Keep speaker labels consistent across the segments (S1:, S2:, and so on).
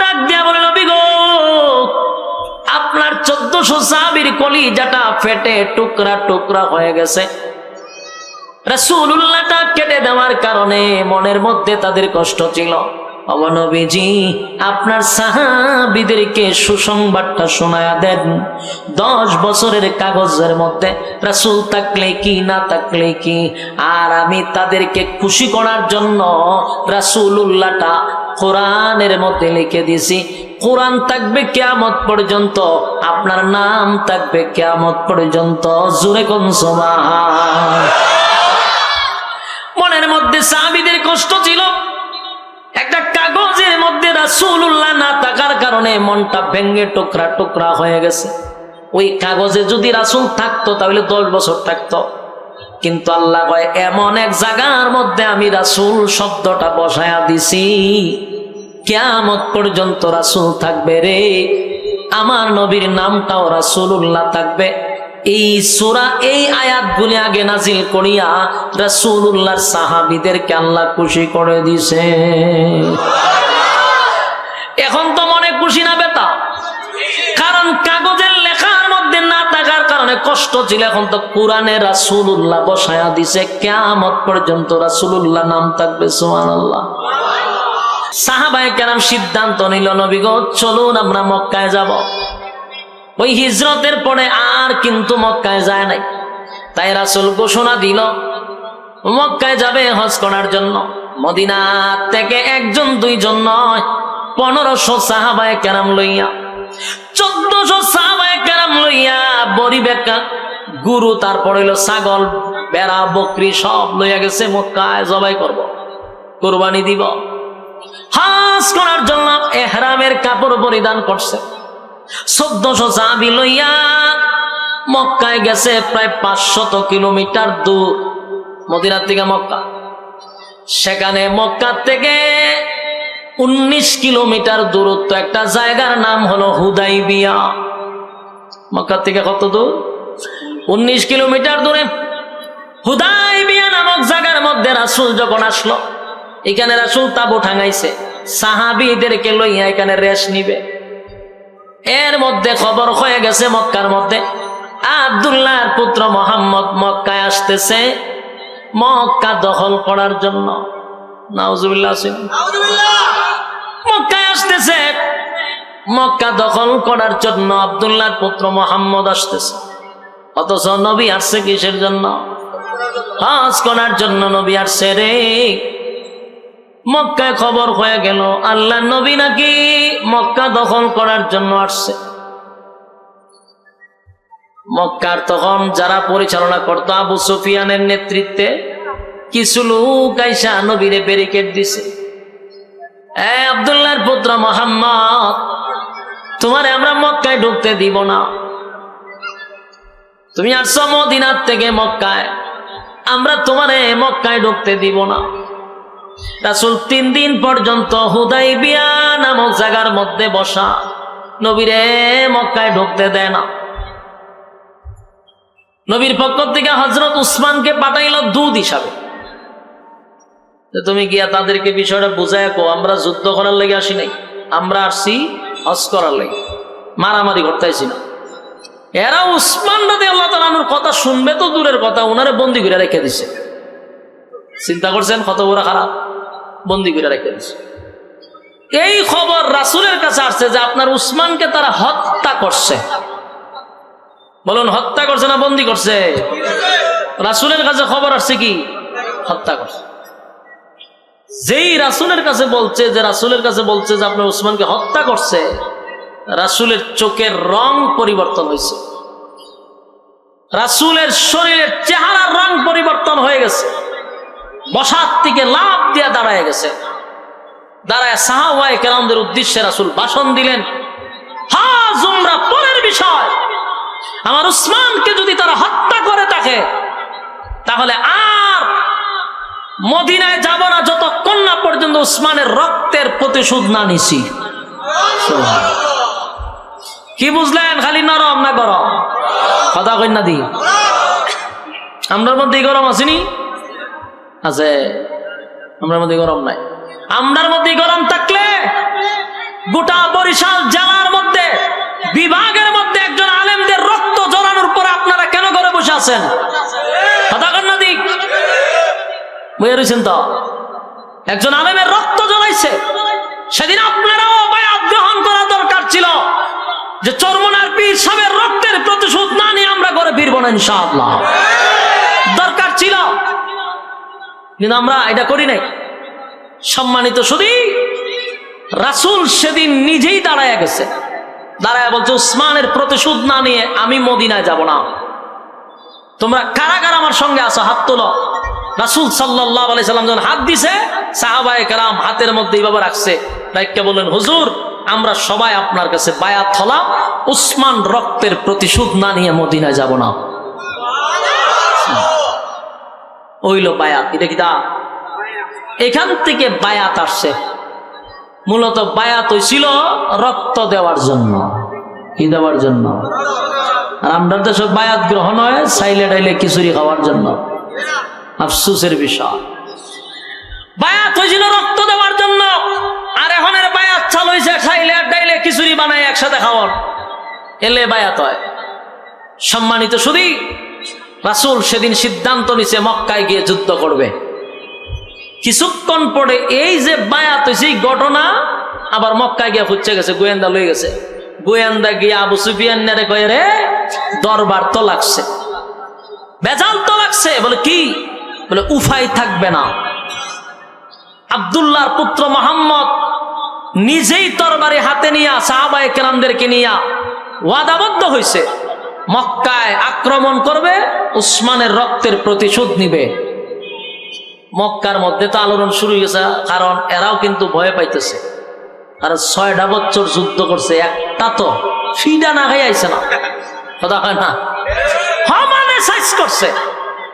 S1: ডাক দিয়া বলে, নবী গো, আপনার 1400 সাহাবীর কলিজাটা ফেটে টুকরা টুকরা হয়ে গেছে। রাসূলুল্লাহটা কেটে দেওয়ার কারণে মনের মধ্যে তাদের কষ্ট ছিল। ওগো নবীজি, আপনার সাহাবীদেরকে সুসংবাদটা শোনায়া দেন। 10 বছরের কাগজের মধ্যে রাসূল থাকলে কি না থাকলে কি, আর আমি তাদেরকে খুশি করার জন্য রাসূলুল্লাহটা কোরআনের মধ্যে লিখে দিয়েছি। কোরআন থাকবে কিয়ামত পর্যন্ত, আপনার নাম থাকবে কিয়ামত পর্যন্ত। জোরে কোন সুবহান। মনের মধ্যে সাহাবীদের কষ্ট ছিল। একটা কাগজের মধ্যে রাসূলুল্লাহ না থাকার কারণে মনটা ভেঙে টুকরা টুকরা হয়ে গেছে। ওই কাগজে যদি রাসূল থাকতো তাহলে 10 বছর থাকতো, কিন্তু আল্লাহ কয় এমন এক জায়গার মধ্যে আমি রাসূল শব্দটা বসায়া দিছি, কিয়ামত পর্যন্ত রাসূল থাকবে রে। আমার নবীর নামটাও রাসূলুল্লাহ থাকবে। এই সূরা, এই আয়াতগুলি আগে নাজিল করিয়া রাসূলুল্লাহর সাহাবীদেরকে আল্লাহ খুশি করে দিছে। এখন তো মনে খুশি না বেতা? কারণ কাগজের লেখার মধ্যে না থাকার কারণে কষ্ট ছিল। এখন তো কোরআনে রাসূলুল্লাহ বসায়া দিছে, কিয়ামত পর্যন্ত রাসূলুল্লাহ নাম থাকবে। সুবহানাল্লাহ। সাহাবায়ে কেরাম সিদ্ধান্ত নিল, নবী গো, চলুন আমরা মক্কায় যাব। ওই হিজরতের পরে আর কিন্তু মক্কায় যায় নাই। তাই রাসূল ঘোষণা দিল মক্কায় যাবে হজ করার জন্য। মদিনা থেকে 1 2 নয়, 1500 সাহাবায়ে কেরাম লইয়া, 1400 সাহাবায়ে কেরাম লইয়া, বড়ি বেকা গুরু, তারপর হইল ছাগল, বেড়া, বকরি সব লইয়া গেছে মক্কায়। জবাই করব, কুরবানি দিব। হজ করার জন্য ইহরামের কাপড় পরিধান করছে। 1400 সাহাবী লইয়া মক্কায় গেছে। প্রায় 500 কিলোমিটার দূর মদিনা থেকে মক্কা। সেখানে মক্কা থেকে 19 কিলোমিটার দূরত্ব একটা জায়গার নাম হলো হুদাইবিয়া। মক্কা থেকে কত দূর? 19 কিলোমিটার দূরে হুদাইবিয়া নামক জায়গার মধ্যে রাসূল যখন আসলো, এখানে রাসূল তাবু টাঙাইছে, সাহাবীদেরকে লইয়া এখানে রেস্ট নিবে। এর মধ্যে খবর হয়ে গেছে মক্কার মধ্যে আব্দুল্লাহর পুত্র মুহাম্মদ মক্কায় আসতেছে মক্কা দখল করার জন্য। নাউজুবিল্লাহ। মক্কায় আসতেছে মক্কা দখল করার জন্য, আব্দুল্লাহর পুত্র মুহাম্মদ আসতেছে। অথচ নবী আসছে কিসের জন্য? হজ করার জন্য নবী আসছে রে। মক্কায় খবর হয়ে গেল আল্লাহ নবী নাকি মক্কা দখল করার জন্য আসছে। মক্কার তখন যারা পরিচালনা করত আবু সুফিয়ানের নেতৃত্বে কিছু লোক আইসা নবীরে ব্যারিকেড দিছে। আব্দুল্লাহর পুত্র মুহাম্মদ, তোমারে আমরা মক্কায় ঢুকতে দিব না। তুমি আসছো মদিনার থেকে মক্কায়, আমরা তোমারে মক্কায় ঢুকতে দিব না। রাসূল 3 দিন পর্যন্ত হুদাইবিয়া নামক জায়গার মধ্যে বসা, নবীরে মক্কায় ঢুকতে দেয় না। নবীর পক্ষ থেকে হযরত উসমানকে পাঠাইল দূত হিসাবে, তুমি গিয়া তাদেরকে বিষয়টা বুঝায় কো, আমরা যুদ্ধ করার লেগে আসি নাই, আমরা আসছি হজ করার লেগে, মারামারি করতে আইছি না। এরা উসমান রাদিয়াল্লাহু তাআলা আনহুর কথা শুনবে তো দূরের কথা, উনারে বন্দী করে রেখে দিছে। চিন্তা করছেন কত বড় খারাপ, বন্দী করে রেখে দিছে। এই খবর রাসূলের কাছে আসছে যে আপনার উসমানকে তারা হত্যা করছে। বলুন, হত্যা করছে না বন্দী করছে? রাসূলের কাছে খবর আসছে কি হত্যা করছে। যেই রাসূলের কাছে বলছে যে আপনার উসমানকে হত্যা করছে, রাসূলের চোখের রং পরিবর্তন হয়েছে, রাসূলের শরীরের চেহারার রং পরিবর্তন হয়ে গেছে। বসার থেকে লাফ দিয়ে দাঁড়ায় গেছে। দাঁড়ায় সাহাবায়ে কেরামদের উদ্দেশ্যে রাসূল ভাষণ দিলেন, হজ উমরা পরের বিষয়, আমার উসমানকে যদি তারা হত্যা করে থাকে তাহলে আর মদিনায় যাব না যতক্ষণ না পর্যন্ত উসমানের রক্তের প্রতিশোধ না নিছি। কি বুঝলেন? খালি নরম না গরম? কথা কই না দি, আমরার মধ্যে গরম আসেনি? আছে, আমরার মধ্যে গরম নাই। আমরার মধ্যে গরম থাকলে গোটা বরিশাল জেলার মধ্যে বিভাগের মধ্যে একজন আলেমদের রক্ত ঝরানোর পর আপনারা কেন ঘরে বসে আছেন? কথা কন না দিক বুঝে রয়েছেন তো? একজন আলেমের রক্ত ঝরাইছে, সেদিন আপনারাও বায়াত গ্রহণ করা দরকার ছিল যে চরমনার পীর সাহেবের রক্তের প্রতিশোধ না নিয়ে আমরা ঘরে ফিরবো না ইনশাআল্লাহ। দরকার ছিল, কিন্তু আমরা এটা করি নাই। সম্মানিত শুধু রাসূল সেদিন নিজেই দাঁড়ায় গেছে, দাঁড়ায় বলছে উসমানের প্রতিশোধ না নিয়ে আমি মদিনায় যাব না। তোমরা কারা কারা আমার সঙ্গে আসো, হাত তোলো। রাসূল সাল্লাল্লাহু আলাইহি সাল্লাম যখন হাত দিছে, সাহাবায়ে কেরাম হাতের মধ্যে এইভাবে রাখছে, রাইখা বললেন হুজুর আমরা সবাই আপনার কাছে বায়াত হলাম, উসমান রক্তের প্রতিশোধ না নিয়ে মদিনায় যাব না। ওইল বায়াত। এটা কি তা? এখান থেকে বায়াত আসছে। মূলত বায়াত হইছিল রক্ত দেওয়ার জন্য। কি দেওয়ার জন্য? আর আমরা তো সব বায়াত গ্রহণ হয় সাইলে ডাইলে খিচুড়ি খাওয়ার জন্য। আফসোসের বিষয়, বায়াত হয়েছিল রক্ত দেওয়ার জন্য, আর এখনের বায়াত চালু হয়েছে সাইলে ডাইলে খিচুড়ি বানায় একসাথে খাওয়ার, এলে বায়াত হয়। সম্মানিত শুধু রাসূল সেদিন সিদ্ধান্ত নিছে মক্কায় গিয়ে যুদ্ধ করবে। কিছুক্ষণ পরে এই যে বায়াত হয়েছে এই ঘটনা আবার মক্কায় গিয়ে ফুচ্ছে গেছে, গোয়েন্দা লয়ে গেছে। গোয়েন্দা গিয়ে আবু সুফিয়ান রে কয়ে রে দরবার তো লাগছে, বেজাল তো লাগছে। বলে কি? বলে উফাই থাকবে না। আব্দুল্লাহর পুত্র মোহাম্মদ নিজেই তরবারি হাতে নিয়ে সাহাবায়ে কেরামদেরকে নিয়ে ওয়াদাবদ্ধ হয়েছে, মক্কায় আক্রমণ করবে, উসমানের রক্তের প্রতিশোধ নিবে। মক্কার মধ্যে তো আলোড়ন শুরু হয়ে গেছে, কারণ এরাও কিন্তু ভয় পাইতেছে। আর 6টা বছর যুদ্ধ করছে, একটা তো ফিডা না খাই আইছে না। কথা হয় না? সমানে সাইজ করছে।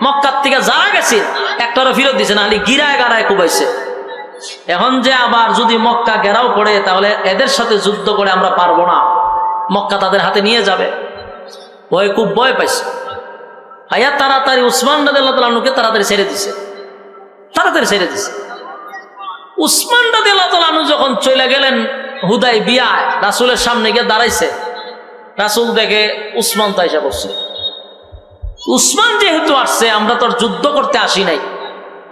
S1: মক্কার থেকে যারা গেছে একটারও ফিরত দিছে না, খালি গিরায় গাড়ায় কুবাইছে। এখন যে আবার যদি মক্কা ঘেরাও করে, তাহলে এদের সাথে যুদ্ধ করে আমরা পারবো না, মক্কা তাদের হাতে নিয়ে যাবে। ওই খুব ভয় পাইছে। আয়া তাড়াতাড়ি উসমান রাদিয়াল্লাহু তাআলাকে তাড়াতাড়ি ছেড়ে দিছে, তাড়াতাড়ি ছেড়ে দিছে। উসমান রাদিয়াল্লাহু তাআলা যখন চলে গেলেন হুদাইবিয়ায়, রাসূলের সামনে গিয়ে দাঁড়াইছে। রাসূল দেখে উসমান তো আইসা বসছে। উসমান যেহেতু আসছে, আমরা তো যুদ্ধ করতে আসি নাই,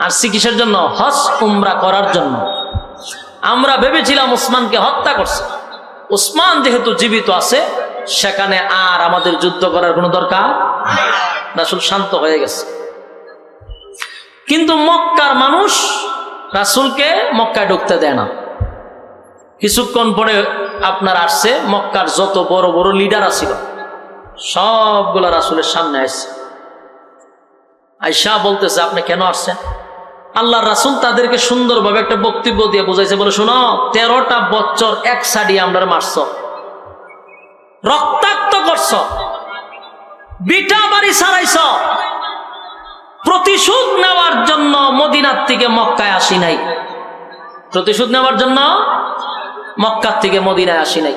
S1: আসছি কিসের জন্য? হজ উমরা করার জন্য। আমরা ভেবেছিলাম উসমানকে হত্যা করছে। উসমান যেহেতু জীবিত আছে, সেখানে আর আমাদের যুদ্ধ করার কোনো দরকার। রাসূল শান্ত হয়ে গেছে। কিন্তু মক্কার মানুষ রাসূলকে মক্কায় ঢুকতে দেয় না। কিছুক্ষণ পরে আপনার আসছে, মক্কার যত বড় বড় লিডার ছিল সবগুলা রাসূলের সামনে আসছে। আয়েশা বলতেছে আপনি কেন আসছেন? আল্লাহর রাসূল তাদেরকে সুন্দরভাবে একটা বক্তব্য দিয়ে বুঝাইছে। বলে শোনো, 13টা বছর এক সাইডে আমরা মারছ, রক্তাক্ত করছ, বিটা বাড়ি ছাড়াইছ। প্রতিশোধ নেওয়ার জন্য মদিনার থেকে মক্কায় আসি নাই, প্রতিশোধ নেওয়ার জন্য মক্কার থেকে মদিনায় আসি নাই।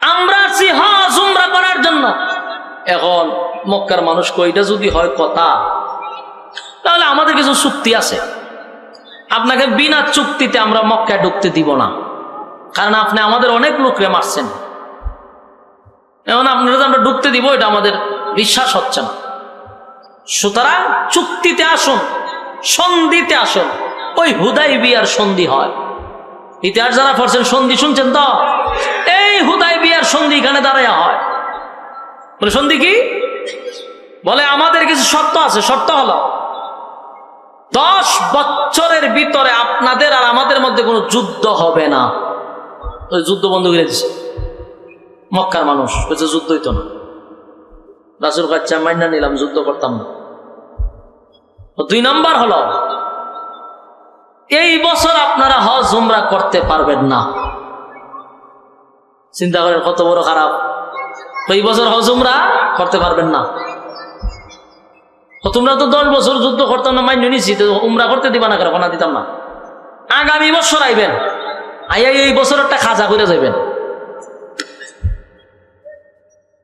S1: আমরা আসি হজ উমরা করার জন্য। এখন মক্কার মানুষ কইটা যদি হয় কথা, তাহলে আমাদের কিছু চুক্তি আছে, আপনাকে বিনা চুক্তিতে আমরা মক্কায় ঢুকতে দিব না, কারণ আপনি আমাদের অনেক লোকরে মারছেন। এখন আপনারা আমরা ঢুকতে দিব, এটা আমাদের বিশ্বাস হচ্ছে না। সুতরাং চুক্তিতে আসুন, সন্ধিতে আসুন। ওই হুদাইবিয়ার সন্ধি হয়। ইতিহাস যারা পড়ছেন সন্ধি শুনছেন তো? এই হুদাইবিয়ার সন্ধি এখানে দাঁড়ায় হয়। বলে সন্ধি কি? বলে আমাদের কিছু শর্ত আছে। শর্ত হলো 10 বছরের ভিতরে আপনাদের আর আমাদের মধ্যে কোনো যুদ্ধ হবে না। ওই যুদ্ধ বন্ধ করে দিচ্ছে মক্কার মানুষ, বলছে যুদ্ধ হইতো না। রাসূল কাচ্চা মাইনা নিলাম, যুদ্ধ করতাম না। 2 নাম্বার হলো এই বছর আপনারা হজ উমরা করতে পারবেন না। চিন্তা করেন কত বড় খারাপ। এই বছর হজ উমরা করতে পারবেন না। তোমরা তো 10 বছর যুদ্ধ করতাম না, মাইনে নিছি, উমরা করতে দিবা না কেন? না দিতাম না। আগামী বছর আইবেন, আইয়া এই বছর একটা খাজা করে যাইবেন।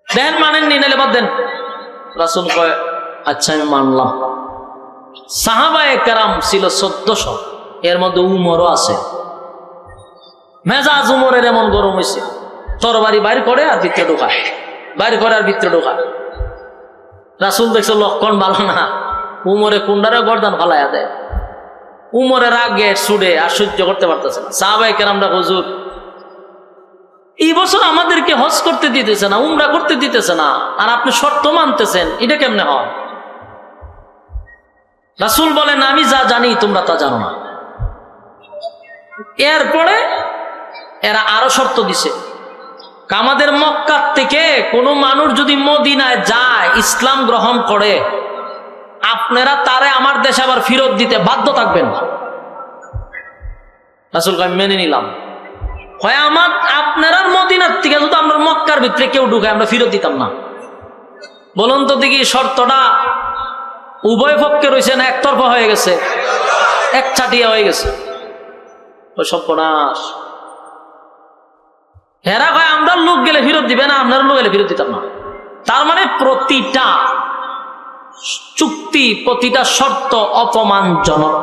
S1: দেন মানেননি, নাইলে বাদ দেন। রাসূল কয় আচ্ছা আমি মানলাম। সাহাবায়ে কেরাম ছিল 1400, এর মধ্যে উমরও আছে। মেজাজ উমরের এমন গরম হয়েছে, তরবারি বাইর করে আর ভিতরে ঢোকায়, বাইর করে আর ভিতরে ঢোকায়। রাসূল দেখছে লক্ষণ ভালো না, উমরে কুন্ডারে গর্দান ফালাইয়া দেয়। উমরের রাগে ছুড়ে আর সহ্য করতে পারতেছে না। সাহাবায়ে কেরামরা, হুজুর এই বছর আমাদেরকে হজ করতে দিতেছে না, উমরা করতে দিতেছে না, আর আপনি শর্ত মানতেছেন, এটা কেমনে হয়? রাসূল বলেন, আমি যা জানি তোমরা তা জানো না। এরপরে এরা আরো শর্ত দিছে, আমাদের মক্কা থেকে কোনো মানুষ যদি মদিনায় যায়, ইসলাম গ্রহণ করে, আপনারা তারে আমার দেশে আবার ফেরত দিতে বাধ্য থাকবেন না। রাসূল কয়, মেনে নিলাম। হয় আমার আপনারা মদিনার থেকে যদি আমরা মক্কার ভিতরে কেউ ঢুকে, আমরা ফেরত দিতাম না। বলুন তো দেখি, শর্তটা উভয় পক্ষে রয়েছে না একতরফা হয়ে গেছে? এক চাটিয়া হয়ে গেছে। ও সর্বনাশ। হেরা ভাই আমরা লোক গেলে ফেরত দিবে না, আপনারা লোক গেলে ফেরত দিতাম না। তার মানে প্রতিটা চুক্তি, প্রতিটা শর্ত অপমানজনক।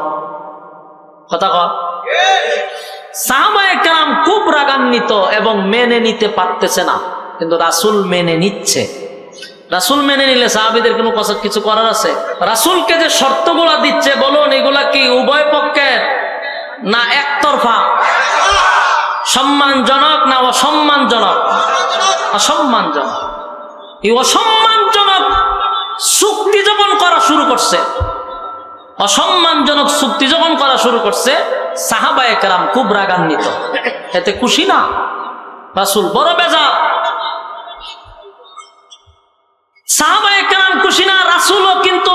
S1: কথা কয়? সাহাবায়ে কেরাম খুব রাগান্বিত এবং মেনে নিতে পারতেছে না, কিন্তু রাসূল মেনে নিচ্ছে। রাসূল মেনে নিলে সাহাবীদের কোনো কিছু করার আছে? রাসূলকে যে শর্তগুলা দিচ্ছে, বলুন এগুলা কি উভয় পক্ষের না একতরফা? সম্মানজনক না অসম্মানজনক? অসম্মানজনক। এই অসম্মানজনক চুক্তি যখন করা শুরু করছে, অসম্মানজনক চুক্তি যখন করা শুরু করছে, সাহাবায়ে কেরাম খুব রাগান্বিত। এতে খুশি না, রাসূল বড় বেজার। সাহাবায়ে কেরাম খুশি না, রাসূলও কিন্তু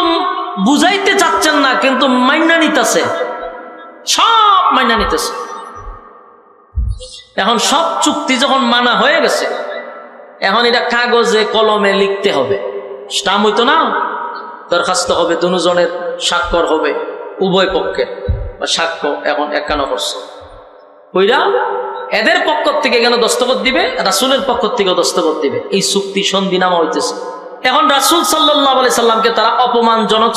S1: বুঝাইতে চাচ্ছেন না, কিন্তু মাইনা নিতেছে, সব মাইনা নিতেছে। এখন সব চুক্তি যখন মানা হয়ে গেছে, এখন এটা কাগজে কলমে লিখতে হবে, স্টাম্প হইতো না, দরখাস্ত হবে, দুজনের স্বাক্ষর হবে, উভয় পক্ষে সাক্ষ্য এখন 51%। ওইরা এদের পক্ষ থেকে কেন দস্তখত দিবে, রাসূলের পক্ষ থেকে দস্তখত দিবে, এই চুক্তি সন্ধিনামা হইতেছে। এখন রাসূল সাল্লাল্লাহু আলাইহি সাল্লামকে তারা অপমানজনক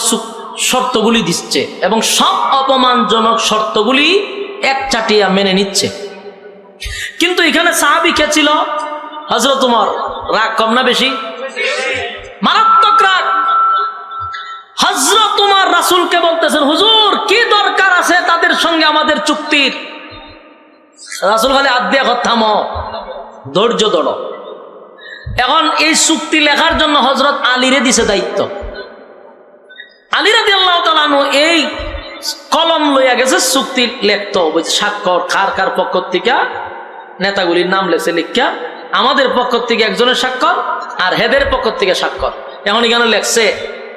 S1: শর্তগুলি দিচ্ছে, এবং সব অপমানজনক শর্তগুলি এক চাটিয়া মেনে নিচ্ছে। কিন্তু এখানে সাহাবী কে ছিল? হযরত ওমর। রাগ কম না বেশি? মারাত্মক রাগ। হযরত ওমর রাসূলকে বলতেছেন, হুজুর কি দরকার আছে তাদের সঙ্গে আমাদের চুক্তির? রাসূল খালি হাত দিয়ে থামো, ধৈর্য ধরো। এখন এই চুক্তি লেখার জন্য হযরত আলীরে দিছে দায়িত্ব। আলী রাদিয়াল্লাহু তাআলা আনহু এই কলম লইয়া গেছে, চুক্তি লিখতে হবে, স্বাক্ষর কার কার পক্ষ থেকে নেতাগুলির নাম লেখছে, লিখা আমাদের পক্ষ থেকে একজনের স্বাক্ষর আর হেদের পক্ষ থেকে স্বাক্ষর। এখন এখানে লেখছে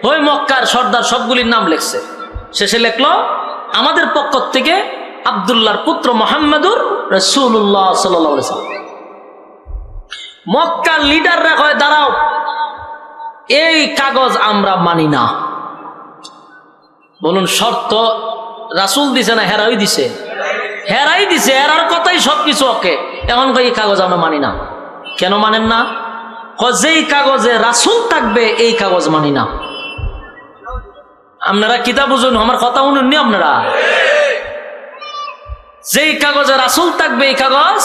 S1: ওই মক্কার সর্দার সবগুলির নাম লেখছে, শেষে লেখলো আমাদের পক্ষ থেকে আব্দুল্লাহর পুত্র মুহাম্মদুর রাসূলুল্লাহ সাল্লাল্লাহু আলাইহি ওয়াসাল্লাম। মক্কার লিডাররা কয়, দাঁড়াও, এই কাগজ আমরা মানি না। বলুন, শর্ত রাসূল দিছে না হেরাই দিছে? হেরাই দিছে, হেরার কথাই সবকিছু ওকে। এখন কই এই কাগজ আমরা মানি না। কেন মানেন না? যেই কাগজে রাসূল থাকবে এই কাগজ মানি না। আপনারা কিতাব বুঝুন, আমার কথা শুনুননি আপনারা? যেই কাগজে রাসূল থাকবে এই কাগজ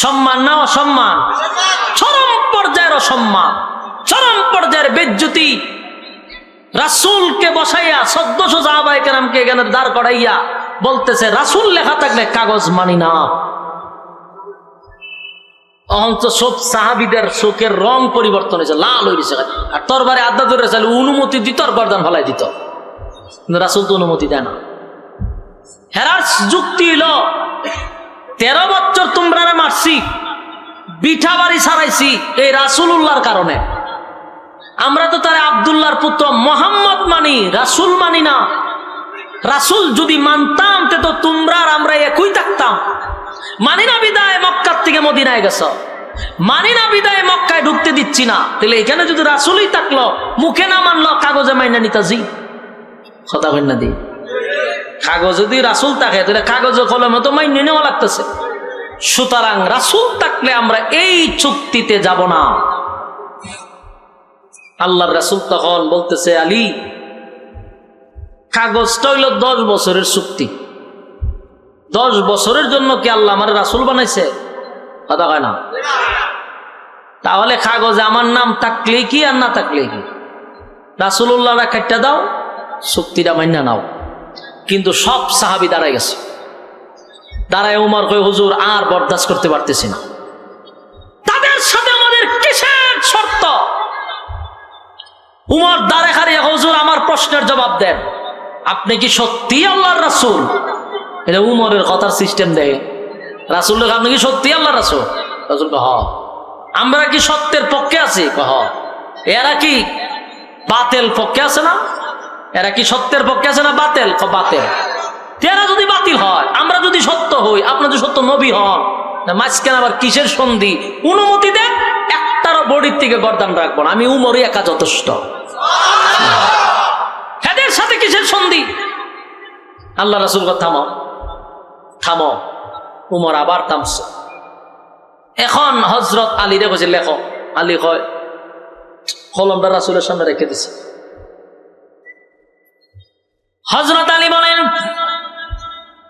S1: সম্মান না অসম্মান? চরম পর্যায়ের অসম্মান, চরম পর্যায়ের বেজ্জতি। রাসূলকে বসাইয়া 1400 সাহাবায়ে কেরামকে এখানে দাঁড় করাইয়া বলতেছে রাসূল লেখা থাকলে কাগজ মানি না। অহংত সব সাহাবীদের চোখের রং পরিবর্তন হয়েছে, লাল হয়ে গেছে, আর তরবারে আড্ডা ধরে চাইলে অনুমতি দিত আর গর্দান ফলাই দিত, কিন্তু রাসূল তো অনুমতি দেয় না। হেরার যুক্তি হলো 13 বছর তোমরা মারছি, বিঠা বাড়ি ছাড়াইছি এই রাসূলুল্লাহর কারণে। আমরা তো তার আব্দুল্লাহর পুত্র মুহাম্মদ মানি, রাসূল মানি না। রাসূল যদি মানতাম তো তোমরা আর আমরা একই থাকতাম। মানি না বিদায় মক্কার থেকে মদিনায় গেছ, মানি না বিদায় মক্কায় ঢুকতে দিচ্ছি না। তাহলে এখানে যদি রাসূলই থাকলো, মুখে না মানলো, কাগজে মাইনা নিতাজি। কথা কই না দি? কাগজ যদি রাসূল থাকে তাহলে কাগজে কলমে তো মাইনে নেওয়া লাগতেছে। সুতরাং রাসূল থাকলে আমরা এই চুক্তিতে যাব না। আল্লাহর রাসূল তখন বলতেছে, আলী, কাগজটা হইল 10 বছরের চুক্তি, 10 বছরের জন্য কি আল্লাহ আমার রাসূল বানাইছে? কথা হয় না। তাহলে কাগজে আমার নাম থাকলে কি আর না থাকলে কি, রাসূলুল্লাহরা কাটটা দাও, চুক্তিটা মাইনা নাও। কিন্তু সব সাহাবী দাঁড়ায় গেছে। দাঁড়ায় উমর কই, হুজুর আর বরদাস্ত করতে পারতেছি না, তাদের সাথে আমাদের কিসের শর্ত? উমর দাঁড়ায় খাড়িয়ে, হুজুর আমার প্রশ্নের জবাব দেন, আপনি কি সত্যি আল্লাহর রাসূল? এটা উমরের কথার সিস্টেম দেয়। রাসূল, আপনি কি সত্যি আল্লাহর রাসূল? রাসূল কয়, হ্যাঁ। আমরা কি সত্যের পক্ষে আছি? কয়, হ্যাঁ। এরা কি বাতেল পক্ষে আছে না? এরা কি সত্যের পক্ষে আছে না বাতেল? বাতেল। এরা যদি বাতিল হয়, আমরা যদি সত্য হই, আপনার যদি সত্য নবী হন, মাঝখানে আবার কিসের সন্ধি? অনুমতি দেন, একটারও বডির থেকে গর্দান রাখবো না, আমি উমরই একা যথেষ্ট। এদের সাথে কিসের সন্ধি? আল্লাহ রাসূল কয়, থামো থামো। উমর আবার থামছে। এখন হযরত আলী রে কইছে, লেখো। আলী কয়, কলমটা রাসূলের সামনে রেখে দিছে। হযরত আলী বলেন,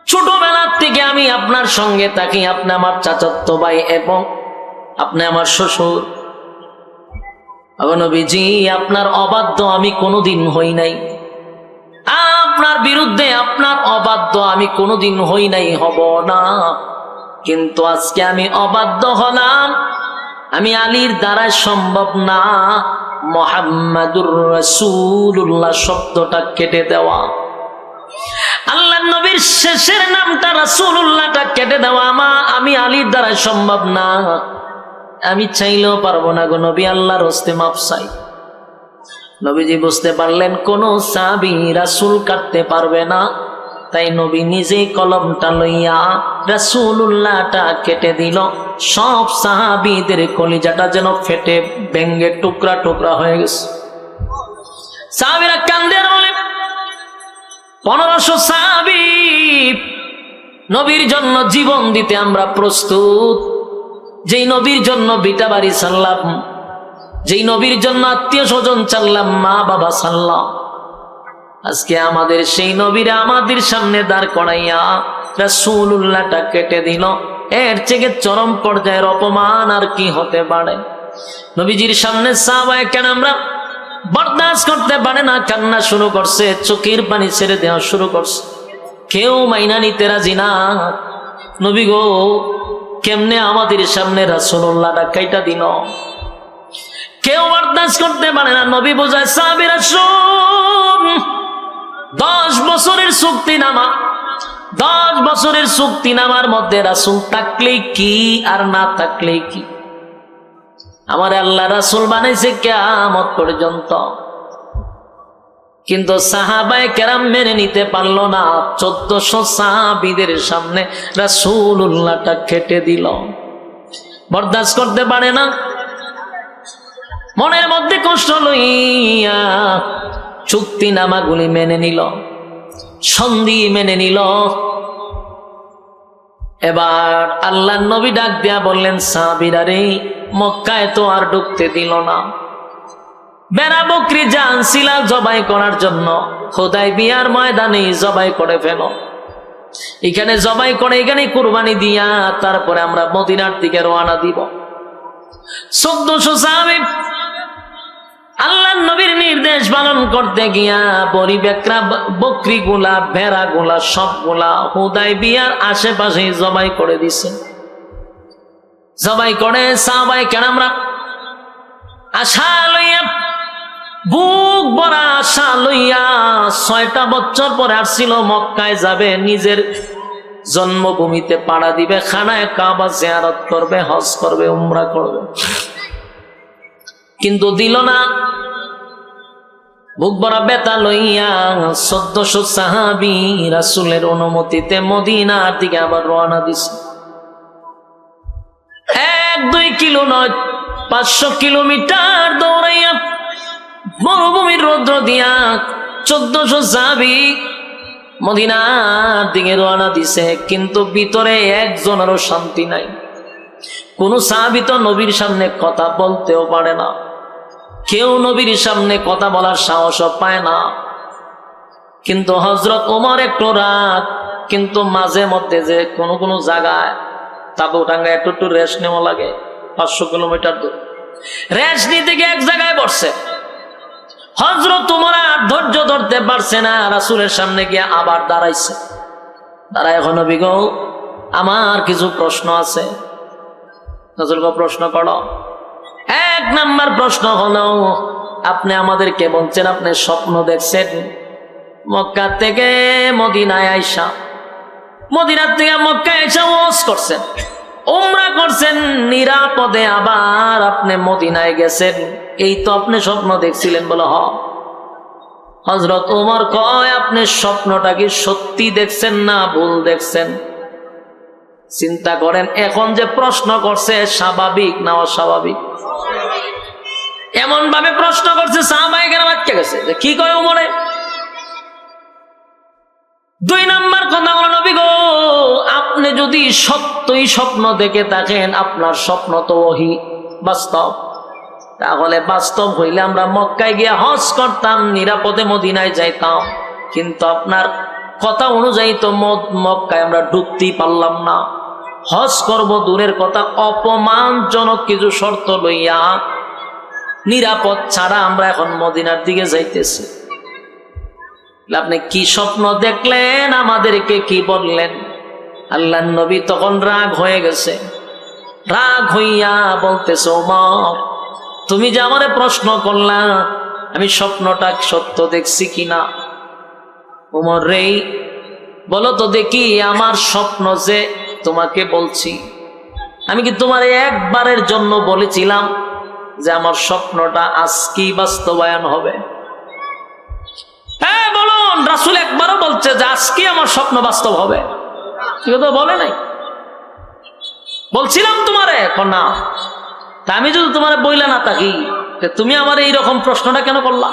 S1: ছোটবেলার থেকে আমি আপনার সঙ্গে থাকি, আপনি আমার চাচাতো ভাই এবং আপনি আমার শ্বশুর। নবীজি, আপনার অবাধ্য আমি কোনোদিন হই নাই, আপনার বিরুদ্ধে আপনার অবাধ্য আমি কোনোদিন হই নাই, হব না। কিন্তু আজকে আমি অবাধ্য হলাম, আমি আলীর দ্বারা সম্ভব না মুহাম্মাদুর রাসূলুল্লাহ শব্দটা কেটে দেওয়া, আল্লাহ নবীর শেষের নামটা রাসূলুল্লাহটা কেটে দেওয়া আমি আলীর দ্বারা সম্ভব না, আমি চাইলেও পারবো না গো নবী, আল্লাহর হস্তে মাপ চাই। নবীজি বুঝতে পারলেন কোন সাহাবী রাসূল কাটতে পারবে না, তাই নবী নিজেই কলমটা লইয়া রাসূলুল্লাহটা কেটে দিল। সব সাহাবীদের কলিজাটা যেন ফেটে ভেঙ্গে টুকরা টুকরা হয়ে গেছে। সাহাবীরা কান্দে আর বলে, 1500 সাহাবী, নবীর জন্য জীবন দিতে আমরা প্রস্তুত। যেই নবীর জন্য বিটা বাড়ি ছাড়লাম, যেই নবীর জন্য আত্মীয় স্বজন চাললাম, মা বাবা ছাড়লাম, আজকে আমাদের সেই নবীরা আমাদের সামনে দাঁড় করাইয়া রাসূলুল্লাহটা কেটে দিল। এর থেকে চরম পর্যায়ের অপমান আর কি হতে পারে? নবীজির সামনে সাহাবায়ে কেরামরা বরদাস্ত করতে পারে না, কান্না শুরু করছে, চোখের পানি ছেড়ে দেওয়া শুরু করছে। কেউ মাইনা নিতে রাজি না। নবী গো, কেমনে আমাদের সামনে রাসূলুল্লাহটা কাইটা দিল? কেউ বরদাস্ত করতে পারে না। নবী বোঝায়, সাহাবীরা শুন, 10 বছরের চুক্তিনামা, 10 বছরের চুক্তিনামার মধ্যে রাসূল থাকলে কি আর না থাকলে কি, আমার আল্লাহ রাসূল বানাইছে কিয়ামত পর্যন্ত। কিন্তু সাহাবায়ে কেরাম মেনে নিতে পারলো না। 1400 সাহাবীদের সামনে রাসূলুল্লাহটা কেটে দিল, বরদাস্ত করতে পারে না। মনের মধ্যে কষ্ট লইয়া চুক্তিনামাগুলি মেনে নিল, সন্ধি মেনে নিল। এবার আল্লাহর নবী ডাক দিয়া বললেন, সাহাবীরা রে, মক্কায় তো আর ঢুকতে দিল না, বেড়া বকরি জানছিলা জবাই করার জন্য, হুদায়বিয়ার ময়দানে জবাই করে ফেল। এখানে জবাই করে এখানে কুরবানি দিয়া তারপরে আমরা মদিনার দিকে রওনা দিব। 1400 সাহাবী আল্লাহর নবীর নির্দেশ পালন করতে গিয়া পরিবেকরা বকরি গুলা, ভেড়া গুলা সবগুলা হুদায়বিয়ার আশেপাশে জবাই করে দিছে। জবাই করে সাহাবায়ে কেরামরা আশা লইয়া, বুক ভরা আশা লইয়া, 6টা বছর পরে আসছিল, মক্কায় যাবে, নিজের জন্মভূমিতে পাড়া দিবে, খানায় কাবা জিয়ারত করবে, হজ করবে, উমরা করবে, কিন্তু দিল না। বুক ভরা ব্যথা লইয়া 1400 সাহাবী রাসূলের অনুমতিতে মদিনার দিকে আবার রওনা দিছে। 1-2 কিলো নয়, 500 কিলোমিটার দৌড়াইয়া মরুভূমির রৌদ্র দিয়া 1400 সাহাবী মদিনার দিকে রওনা দিছে। কিন্তু ভিতরে একজনেরও শান্তি নাই। কোন সাহাবী তো নবীর সামনে কথা বলতেও পারে না, কেউ নবীর সামনে কথা বলার সাহস পায় না। কিন্তু হযরত ওমর একটু রাগ কিন্তু মাঝে মধ্যে যে কোনো কোনো জায়গায় তাবু টাঙ্গা একটু একটু রেস্ট নেওয়া লাগে, 500 কিলোমিটার দূর রেস্ট নিতে গিয়ে এক জায়গায় বসছে। হযরত ওমর আর ধৈর্য ধরতে পারছে না, রাসূলের সামনে গিয়ে আবার দাঁড়াইছে। দাঁড়ায়, এখন নবী গো, আমার কিছু প্রশ্ন আছে। রাসূল গো, প্রশ্ন করো। 1 নাম্বার প্রশ্ন হলো, আপনি আমাদেরকে বলছেন আপনি স্বপ্ন দেখছেন মক্কা থেকে মদিনায় আইসা, মদিনার থেকে মক্কায় আইসা ওয়াজ করছেন, উমরা করছেন নিরাপদে, আবার আপনি মদিনায় গেছেন, এই তো আপনি স্বপ্ন দেখছিলেন। বলো হ। হযরত ওমর কয়, আপনি স্বপ্নটা কি সত্যি দেখছেন না ভুল দেখছেন? চিন্তা করেন, এখন যে প্রশ্ন করছে স্বাভাবিক না অস্বাভাবিক? এমন ভাবে প্রশ্ন করছে সাহাবায়ে কেরাম আটকে গেছে যে কি কয় ওমরে। 2 নাম্বার কথা হলো, নবী গো, আপনি যদি সত্যই স্বপ্ন দেখে থাকেন, আপনার স্বপ্ন তো ওহী বাস্তব, তাহলে বাস্তব হইলে আমরা মক্কায় গিয়ে হজ করতাম, নিরাপদে মদিনায় যাইতাম। কিন্তু আপনার কথা অনুযায়ী তো মক্কায় আমরা ঢুকতেই পারলাম না। হজ করব দূরের কথা, অপমানজনক কিছু শর্ত লইয়া নিরাপদ ছাড়া আমরা এখন মদিনার দিকে যাইতেছি। আপনি কি স্বপ্ন দেখলেন, আমাদেরকে কি বললেন? আল্লাহর নবী তখন রাগ হয়ে গেছে। রাগ হইয়া বলতেছে, ওমর, তুমি যে আমারে প্রশ্ন করলা আমি স্বপ্নটা সত্য দেখছি কিনা, ওমর রে, বলো তো দেখি আমার স্বপ্ন যে তোমাকে বলছি, আমি কি তোমার একবারের জন্য বলেছিলাম যে আমার স্বপ্নটা আজকেই বাস্তবায়ন হবে? হ্যাঁ বলুন, রাসূল একবারও বলছে যে আজকে আমার স্বপ্ন বাস্তব হবে? তো বলে নাই। বলছিলাম তোমারে না, তা আমি যদি তোমারে বইলা না থাকি, তুমি আমার এইরকম প্রশ্নটা কেন করলা?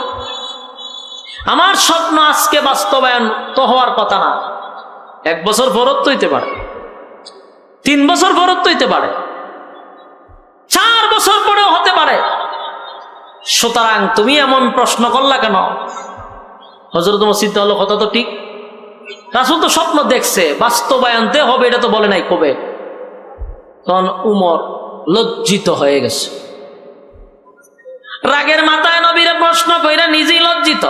S1: আমার স্বপ্ন আজকে বাস্তবায়ন তো হওয়ার কথা না, 1 বছর পরও তো হইতে পারে, 3 বছর পরও তো হইতে পারে, 4 বছর পরেও হতে পারে। সুতরাং তুমি এমন প্রশ্ন করলা কেন? হযরত ওমর চিন্তা হলো, কথা তো ঠিক, রাসূল তো স্বপ্ন দেখছে, বাস্তবায়নতে হবে এটা তো বলে নাই কবে। তখন উমর লজ্জিত হয়ে গেছে, রাগের মাথায় নবীরে প্রশ্ন কইরা নিজেই লজ্জিত,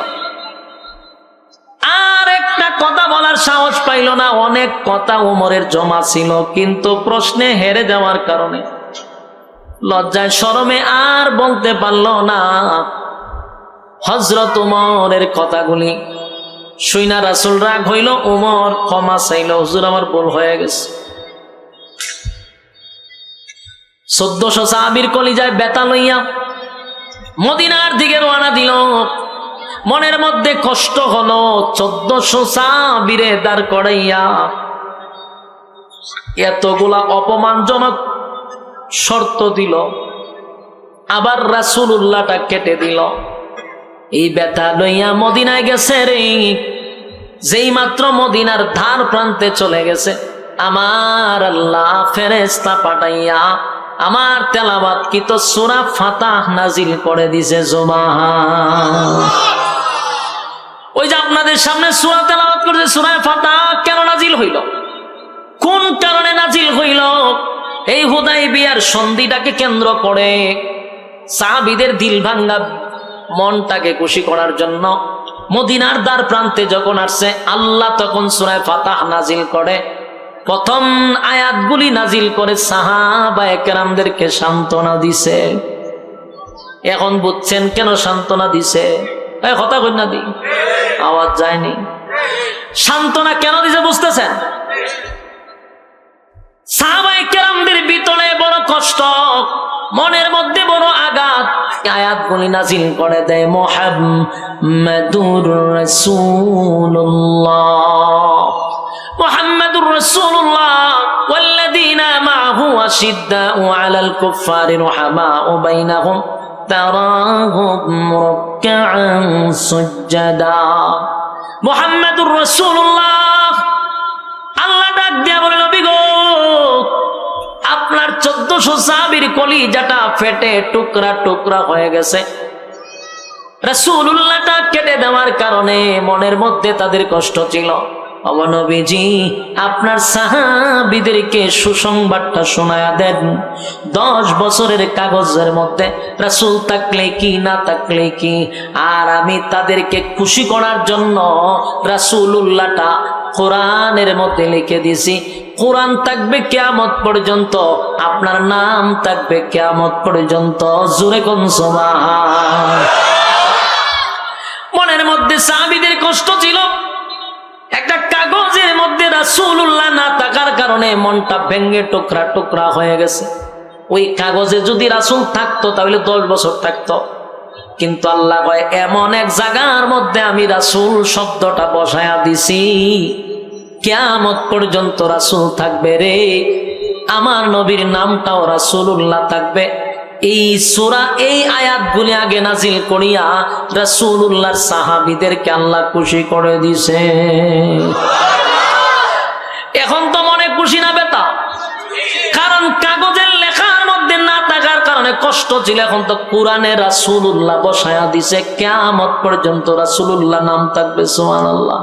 S1: আর একটা কথা বলার সাহস পাইল না। অনেক কথা উমরের জমা ছিল, কিন্তু প্রশ্নে হেরে যাওয়ার কারণে লজ্জায় শরমে আর বলতে পারল না। হযরত উমরের কথাগুলি শুইনা রাসূল রাগ হইল, উমর ক্ষমা চাইল, হুজুর আমার ভুল হয়ে গেছে। 1400 সাহাবীর কলিজায় ব্যথা লইয়া মদিনার দিকে রওনা দিল। মনের মধ্যে কষ্ট হলো, 1400 সাহাবীরে দাঁড় করাইয়া এতগুলা অপমানজনক শর্ত দিল, আবার রাসূলুল্লাহটা কেটে দিল। এই ব্যথা লইয়া মদিনায় গেছে রে, যেই মাত্র মদিনার ধার প্রান্তে চলে গেছে, আমার আল্লাহ ফেরেশতা পাঠাইয়া আমার তেলাওয়াতকৃত সূরা ফাতাহ নাজিল করে দিয়েছে। সুবহান। ওই যে আপনাদের সামনে সূরা তেলাওয়াত করেছে, সূরা ফাতাহ কেন নাজিল হইল, কোন কারণে নাজিল হইল? এই হুদায়বিয়ার সন্ধিটাকে কেন্দ্র করে সাহাবীদের দিল ভাঙ্গা মনটাকে খুশি করার জন্য মদিনার দ্বার প্রান্তে যখন আসছে, আল্লাহ তখন সূরা ফাতাহ নাজিল করে। প্রথম আয়াতগুলি নাজিল করে সাহাবায়ে কেরামদেরকে সান্ত্বনা দিছে। এখন বুঝছেন কেন সান্ত্বনা দিছে? কথা কই না দি, আওয়াজ যায়নি। সান্ত্বনা কেন দিছে বুঝতেছেন? সাহাবায়ে কেরামদের ভিতরে বড় কষ্ট, মনের মধ্যে বড় আঘাত। আয়াতগুলি নাজিল করে দেয় মুহাম্মাদুর রাসূলুল্লাহ, মুহাম্মাদুর রাসূলুল্লাহ ওয়াল্লাযীনা মা'হু আশিদ্দাউ আলাল কুফফারি রুহামাউ বাইনাহুম তারাহুম রুকআন সুজদা। মুহাম্মাদুর রাসূলুল্লাহ, আল্লাহ ডাক দিয়া বলে, নবী গো, আপনার 1400 সাহাবীর কলিজাটা ফেটে টুকরা টুকরা হয়ে গেছে। রাসূলুল্লাহটা কেটে দেওয়ার কারণে মনের মধ্যে তাদের কষ্ট ছিল। ওগো নবীজি, আপনার সাহাবীদেরকে সুসংবাদটা শোনায়া দেন। 10 বছরের কাগজের মধ্যে রাসূল থাকলে কি না থাকলে কি, আর আমি তাদেরকে খুশি করার জন্য রাসূলুল্লাহটা কোরআনের মধ্যে লিখে দিয়েছি। কোরআন থাকবে কিয়ামত পর্যন্ত, আপনার নাম থাকবে কিয়ামত পর্যন্ত। জোরে কোন সুবহান। মনের মধ্যে সাহাবীদের কষ্ট ছিল, একটা কাগজের মধ্যে রাসূলুল্লাহ না থাকার কারণে মনটা ভেঙে টুকরা টুকরা হয়ে গেছে। ওই কাগজে যদি রাসূল থাকতো তাহলে 10 বছর থাকতো, কিন্তু আল্লাহ কয় এমন এক জায়গার মধ্যে আমি রাসূল শব্দটা বসায়া দিছি, কিয়ামত পর্যন্ত রাসূল থাকবে রে, আমার নবীর নামটাও রাসূলুল্লাহ থাকবে। এই সূরা, এই আয়াতগুলি আগে নাজিল করিয়া রাসূলুল্লাহর সাহাবীদেরকে আল্লাহ খুশি করে দিছে। এখন তো মনে খুশি না বেতা, কারণ কাগজের লেখার মধ্যে না থাকার কারণে কষ্ট ছিল। এখন তো কোরআনে রাসূলুল্লাহ বসায়া দিছে, কিয়ামত পর্যন্ত রাসূলুল্লাহ নাম থাকবে। সুবহানাল্লাহ।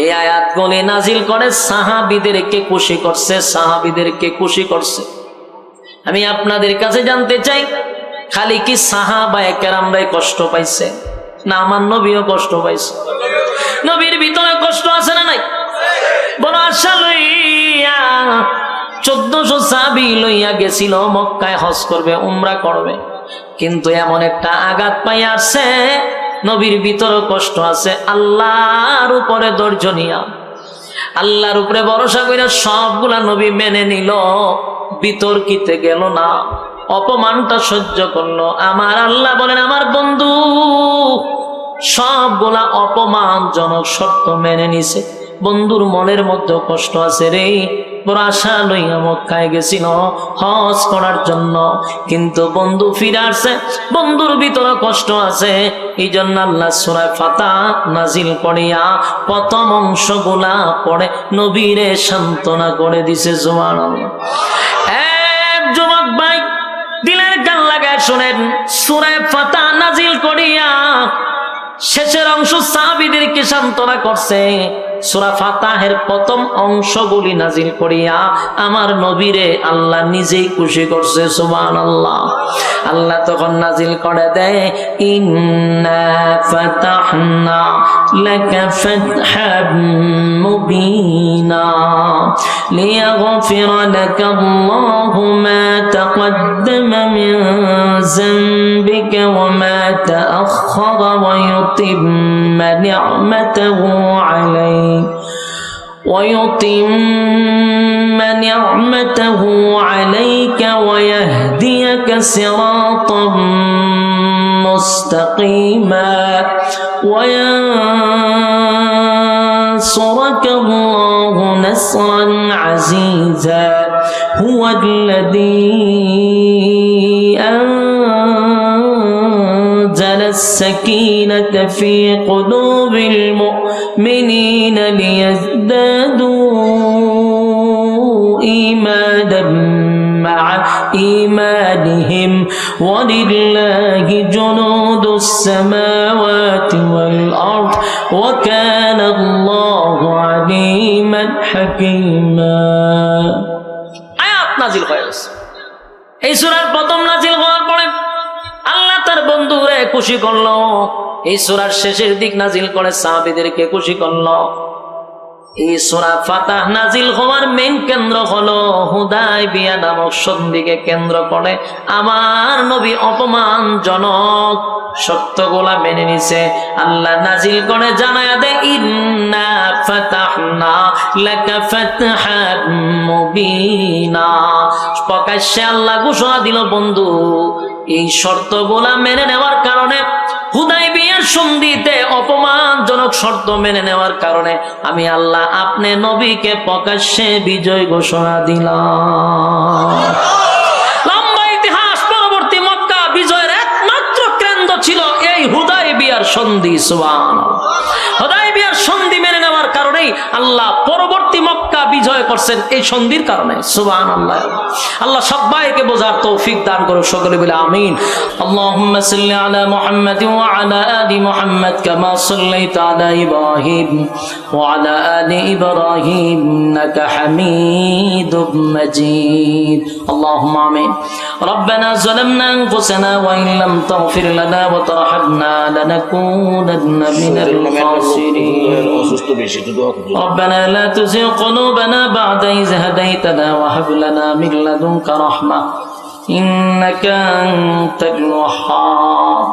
S1: এই আয়াতগুলি নাজিল করে সাহাবীদেরকে খুশি করছে, সাহাবীদেরকে খুশি করছে। আমি আপনাদের কাছে জানতে চাই, খালি কি সাহাবায়ে কেরামরাই কষ্ট পাইছে, না আমার নবীও কষ্ট পাইছে? নবীর ভিতরে কষ্ট আছে না নাই? বড় আশা লইয়া 1400 সাহাবী লইয়া গেছিল মক্কায় হজ করবে, উমরা করবে, কিন্তু এমন একটা আঘাত পাই আসছে, নবীর ভিতরে কষ্ট আছে। আল্লাহর উপরে ধৈর্য নিয়া, আল্লাহর উপরে ভরসা কইরা সবগুলা নবী মেনে নিল, বিতর্কিতে গেল না, অপমানটা সহ্য করলো। আমার আল্লাহ বলেন, আমার বন্ধু সবগুলা অপমানজনক শর্ত মেনে নিছে। বন্ধুর মনের মধ্যে কষ্ট আছে রে, বড় আশা লইয়া মক্কায় গেছিল হজ করার জন্য, কিন্তু বন্ধু ফিরে আসছে, বন্ধুর ভিতরে কষ্ট আছে। এই জন্য আল্লাহ সূরা ফাতিহা নাজিল করিয়া প্রথম অংশগুলা পড়ে নবীরে সান্ত্বনা করে দিছে। সুবহানাল্লাহ। এক যুবক ভাই দিলের কান লাগায় শুনেন, সূরা ফাতিহা নাজিল করিয়া শেষের অংশ সাহাবীদেরকে সান্ত্বনা করছে। সূরা ফাতিহার প্রথম অংশগুলি নাজিল করিয়া আমার নবীরে আল্লাহ নিজেই খুশি করছে। সুবহানাল্লাহ। আল্লাহ তখন নাজিল করে দেয়, ইন্না ফাতাহনা লাকা ফাতহাম মুবিনা লিয়াগফিরা লাকা আল্লাহু মা তাকদ্দামা মিন যামবিকা ওয়া মা তাআখারা ওয়া ইউতিম্মা নি'মাতাহু আলাইকা ويتم نعمته عليك ويهديك صراطا مستقيما وينصرك الله نصرا عزيزا هو الذي أنزل السكينة في قلوب المؤمنين ليزدادوا إيمانا مع إيمانهم ولله جنود السماوات والأرض وكان الله عليما حكيما। আয়াত নাজিল হয়েছে, এই সূরার প্রথম নাজিল হওয়ার পরে আল্লাহ তার বন্ধুরে খুশি করলো। এই সূরার শেষের দিক নাজিল করে সাহাবীদেরকে খুশি করলো। এই সূরা ফাতিহা নাজিল হওয়ার মেইন কেন্দ্র হলো হুদায়বিয়া নামক সন্ধিকে কেন্দ্র করে আমার নবী অপমানজনক সত্যগুলা মেনে নিছে। আল্লাহ নাজিল করে জানায়া দেয়, ইন্না ফাতাহনা লাকা ফাতহাম মুবিনা। প্রকাশ্যে আল্লাহ ঘোষণা দিল, বন্ধু এই শর্তগুলা মেনে নেওয়ার কারণে, হুদায়বিয়ার সন্ধিতে অপমানজনক শর্ত মেনে নেওয়ার কারণে আমি আল্লাহ আপনি নবীকে প্রকাশ্যে বিজয় ঘোষণা দিলাম। লম্বা ইতিহাস, পরবর্তী মক্কা বিজয়ের একমাত্র কেন্দ্র ছিল এই হুদায়বিয়ার সন্ধি। সুবহানাল্লাহ। হুদায়বিয়ার সন্ধি মেনে নেওয়ার কারণে কারণেই আল্লাহ পরবর্তী মক্কা বিজয় করছেন, এই সন্ধির কারণে। সুবহানাল্লাহ। আল্লাহ সবাইকে বোঝার তৌফিক দান করুন, সকলে বলে আমিন। আল্লাহুম্মা সাল্লি আলা মুহাম্মাদিন ওয়া আলা আলি মুহাম্মাদ কামা সাল্লাইতা আলা ইব্রাহিম ওয়া আলা আলি ইব্রাহিম ইন্নাকা হামিদুম মাজিদ। আল্লাহুম্মা আমিন। ربنا ظلمنا أنفسنا وإن لم تغفر لنا وترحمنا لنكونن من الخاسرين ربنا لا تزغ قلوبنا بعد إذ هديتنا وهب لنا من لدنك رحمة إنك أنت الوهاب